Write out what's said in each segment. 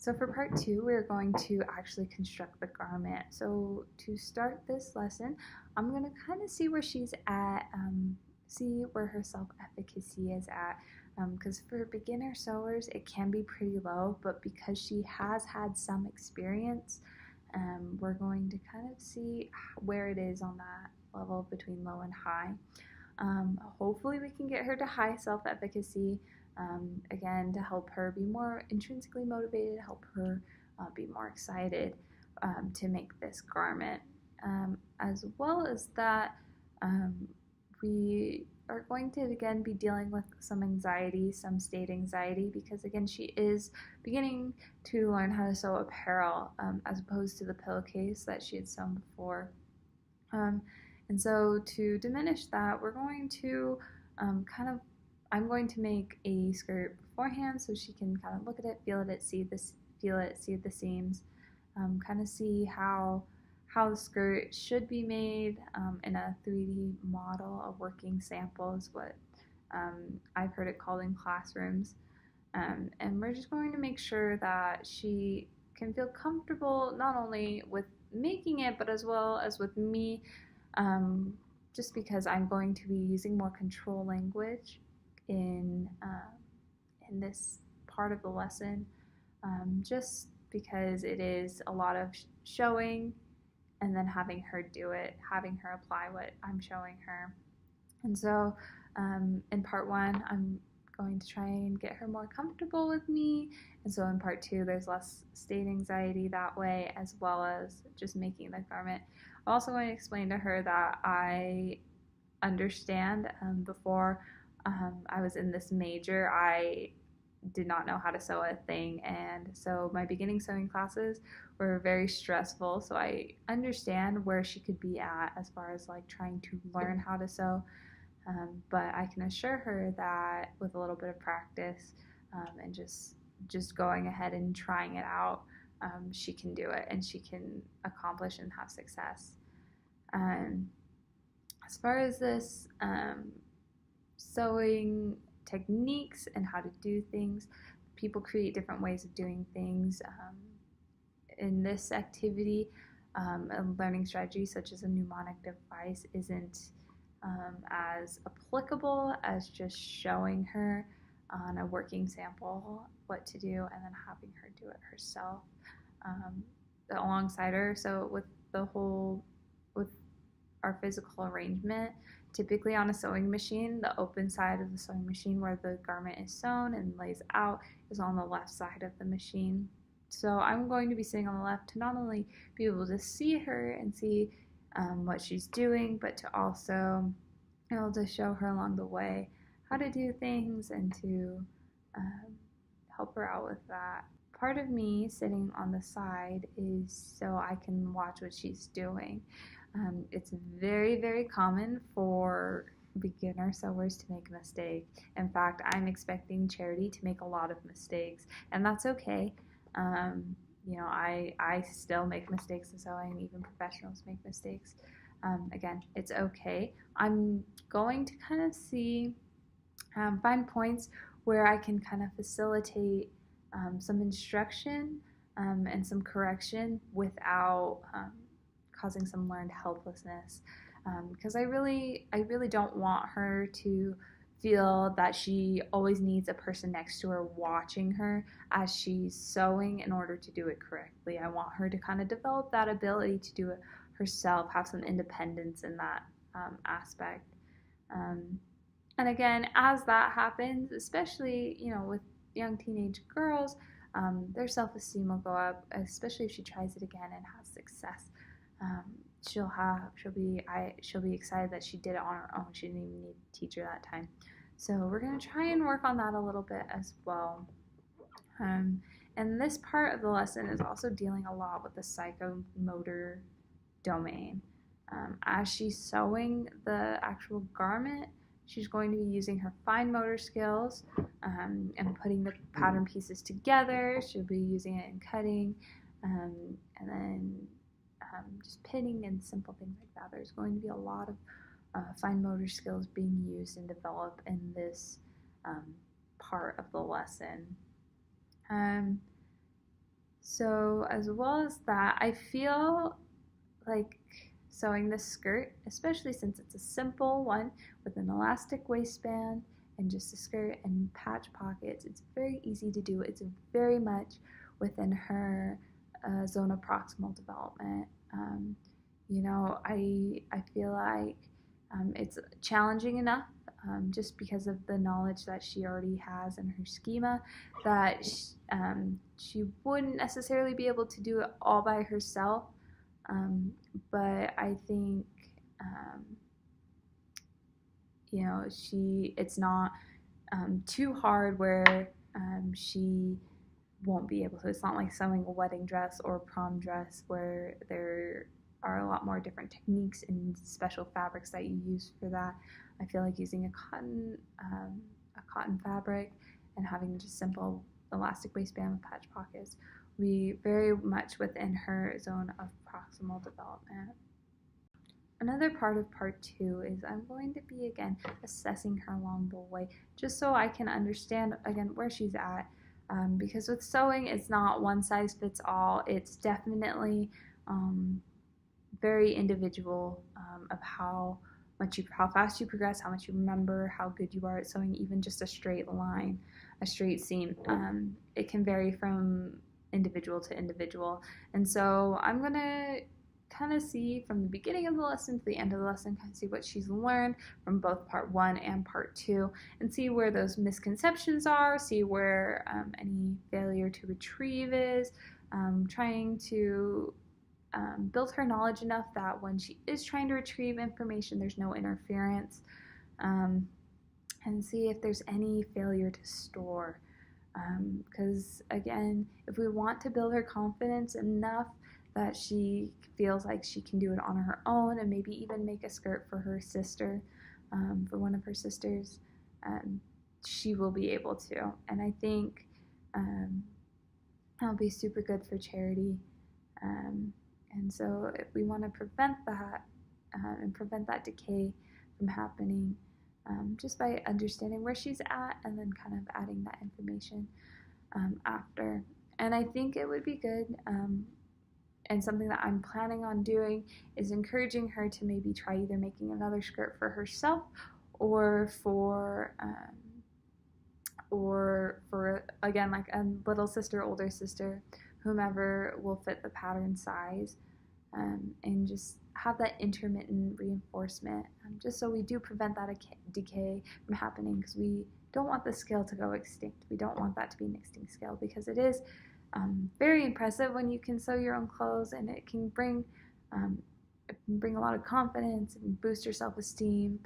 So for part two, we're going to actually construct the garment. So to start this lesson, I'm going to kind of see where she's at, see where her self-efficacy is at. Because for beginner sewers, it can be pretty low, but because she has had some experience, we're going to kind of see where it is on that level between low and high. Hopefully we can get her to high self-efficacy, again, to help her be more intrinsically motivated, help her be more excited to make this garment. As well as that, we are going to again be dealing with some anxiety, some state anxiety, because again, she is beginning to learn how to sew apparel as opposed to the pillowcase that she had sewn before. And so to diminish that, we're going to I'm going to make a skirt beforehand so she can kind of look at it, feel it, see the seams, kind of see how the skirt should be made in a 3D model. A working sample is what I've heard it called in classrooms. And we're just going to make sure that she can feel comfortable not only with making it, but as well as with me, just because I'm going to be using more control language in this part of the lesson, just because it is a lot of showing and then having her do it, having her apply what I'm showing her. And so in part one, I'm going to try and get her more comfortable with me. And so in part two, there's less state anxiety that way, as well as just making the garment. I'm also going to explain to her that I understand before I was in this major, I did not know how to sew a thing, and so my beginning sewing classes were very stressful. So I understand where she could be at as far as like trying to learn how to sew, but I can assure her that with a little bit of practice and just going ahead and trying it out, she can do it and she can accomplish and have success. As far as this sewing techniques and how to do things, people create different ways of doing things. In this activity, a learning strategy such as a mnemonic device isn't as applicable as just showing her on a working sample what to do and then having her do it herself alongside her. So with our physical arrangement, typically on a sewing machine, the open side of the sewing machine where the garment is sewn and lays out is on the left side of the machine. So I'm going to be sitting on the left to not only be able to see her and see what she's doing, but to also be able to show her along the way how to do things and to help her out with that. Part of me sitting on the side is so I can watch what she's doing. It's very, very common for beginner sewers to make a mistake. In fact, I'm expecting Charity to make a lot of mistakes, and that's okay. I still make mistakes in sewing, even professionals make mistakes. Again, it's okay. I'm going to kind of find points where I can kind of facilitate some instruction and some correction without causing some learned helplessness, because I really don't want her to feel that she always needs a person next to her watching her as she's sewing in order to do it correctly. I want her to kind of develop that ability to do it herself, have some independence in that aspect. And again, as that happens, especially with young teenage girls, their self-esteem will go up, especially if she tries it again and has success. She'll be excited that she did it on her own. She didn't even need a teacher that time. So we're going to try and work on that a little bit as well. And this part of the lesson is also dealing a lot with the psychomotor domain. As she's sewing the actual garment, she's going to be using her fine motor skills and putting the pattern pieces together. She'll be using it in cutting and then just pinning and simple things like that. There's going to be a lot of fine motor skills being used and developed in this part of the lesson. So as well as that, I feel like sewing this skirt, especially since it's a simple one with an elastic waistband and just a skirt and patch pockets, it's very easy to do. It's very much within her zone of proximal development. You know, I feel like it's challenging enough just because of the knowledge that she already has in her schema that she wouldn't necessarily be able to do it all by herself. But I think, um, you know, it's not too hard where she won't be able to. It's not like sewing a wedding dress or prom dress where there are a lot more different techniques and special fabrics that you use for that. I feel like using a cotton fabric and having just simple elastic waistband with patch pockets will be very much within her zone of proximal development. Another part of part 2 is I'm going to be again assessing her along the way just so I can understand again where she's at. Because with sewing, it's not one size fits all. It's definitely very individual of how fast you progress, how much you remember, how good you are at sewing. Even just a straight line, a straight seam, it can vary from individual to individual. And so I'm gonna kind of see from the beginning of the lesson to the end of the lesson, kind of see what she's learned from both part 1 and part 2, and see where those misconceptions are, see where any failure to retrieve is, trying to build her knowledge enough that when she is trying to retrieve information, there's no interference, and see if there's any failure to store. Because again, if we want to build her confidence enough that she feels like she can do it on her own and maybe even make a skirt for her sister, for one of her sisters, she will be able to. And I think that'll be super good for charity. And so if we want to prevent that and prevent that decay from happening, just by understanding where she's at and then kind of adding that information after. And I think it would be good, and something that I'm planning on doing is encouraging her to maybe try either making another skirt for herself or for again, like a little sister, older sister, whomever will fit the pattern size, and just have that intermittent reinforcement, just so we do prevent that decay from happening, because we don't want the skill to go extinct. We don't want that to be an extinct skill, because it is very impressive when you can sew your own clothes, and it can bring a lot of confidence and boost her self-esteem.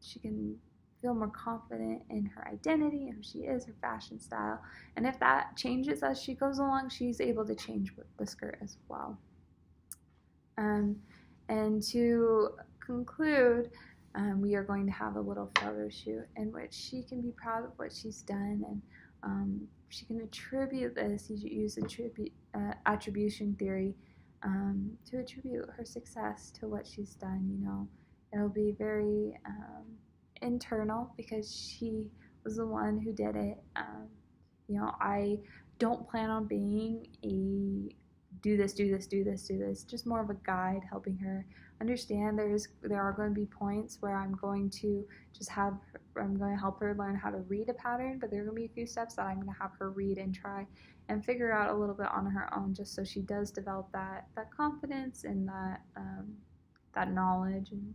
She can feel more confident in her identity and who she is, her fashion style. And if that changes as she goes along, she's able to change with the skirt as well. And to conclude, we are going to have a little photo shoot in which she can be proud of what she's done, and she can attribute this, use attribution theory to attribute her success to what she's done. You know, it'll be very internal because she was the one who did it. You know, I don't plan on being a do this, just more of a guide, helping her understand there are going to be points where I'm going to help her learn how to read a pattern, but there are going to be a few steps that I'm going to have her read and try and figure out a little bit on her own, just so she does develop that confidence and that knowledge, and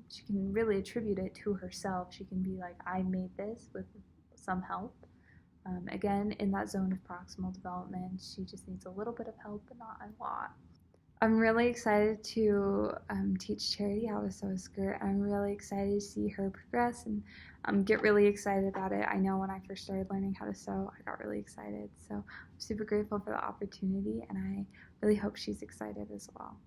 she can really attribute it to herself. She can be like, I made this with some help. Again, in that zone of proximal development, she just needs a little bit of help, but not a lot. I'm really excited to teach Charity how to sew a skirt. I'm really excited to see her progress and get really excited about it. I know when I first started learning how to sew, I got really excited. So I'm super grateful for the opportunity, and I really hope she's excited as well.